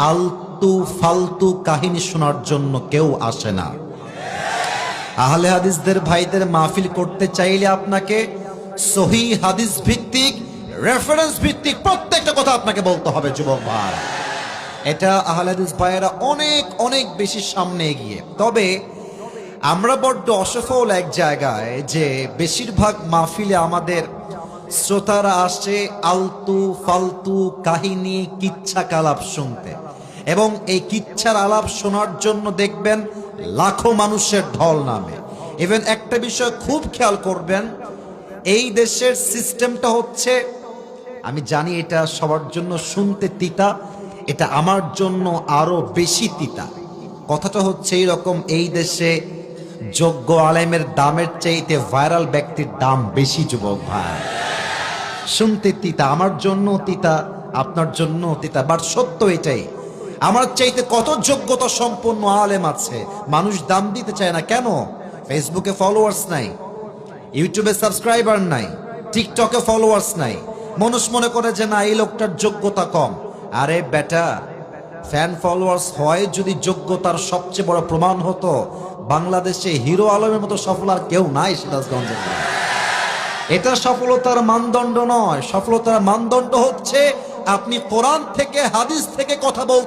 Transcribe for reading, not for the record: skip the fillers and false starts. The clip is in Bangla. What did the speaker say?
আলতু ফালতু কাহিনী শোনার জন্য কেউ আসে না। আহলে হাদিসদের ভাইদের মাহফিল করতে চাইলে আপনাকে সহিহ হাদিস ভিত্তিক, রেফারেন্স ভিত্তিক প্রত্যেকটা কথা আপনাকে বলতে হবে যুবক ভাই। এটা আহলে হাদিস ভাইয়েরা অনেক অনেক বেশি সামনে এগিয়ে। তবে আমরা বড্ড অসফল এক জায়গায় যে বেশিরভাগ মাহফিলে আমাদের শ্রোতারা আসে আলতু ফালতু কাহিনী, কিচ্ছা কালাপ শুনতে, এবং এই কিচ্ছার আলাপ শোনার জন্য দেখবেন লাখো মানুষের ঢল নামে। ইভেন একটা বিষয় খুব খেয়াল করবেন, এই দেশের সিস্টেমটা হচ্ছে, আমি জানি এটা সবার জন্য শুনতে তিতা, এটা আমার জন্য আরো বেশি তিতা। কথাটা হচ্ছে এইরকম, এই দেশে যোগ্য আলেমের দামের চাইতে ভাইরাল ব্যক্তির দাম বেশি যুবক ভাই। শুনতে তিতা, আমার জন্য তিতা, আপনার জন্য তিতা, বাট সত্য এটাই। আমার চাইতে কত যোগ্যতা সম্পন্ন আলেম আছে, মানুষ দাম দিতে চায় না কেন? ফেসবুকে ফলোয়ার্স নাই, ইউটিউবে সাবস্ক্রাইবার নাই, টিকটকে ফলোয়ার্স নাই, মানুষ মনে করে যে না এই লোকটার যোগ্যতা কম। আরে বেটা, ফ্যান ফলোয়ার্স হয় যদি যোগ্যতার সবচেয়ে বড় প্রমাণ হতো, বাংলাদেশে হিরো আলমের মতো সফল আর কেউ নাই সিরাজগঞ্জে। এটা সফলতার মানদণ্ড নয়। সফলতার মানদণ্ড হচ্ছে আপনি কোরআন থেকে হাদিস থেকে কথা বলতে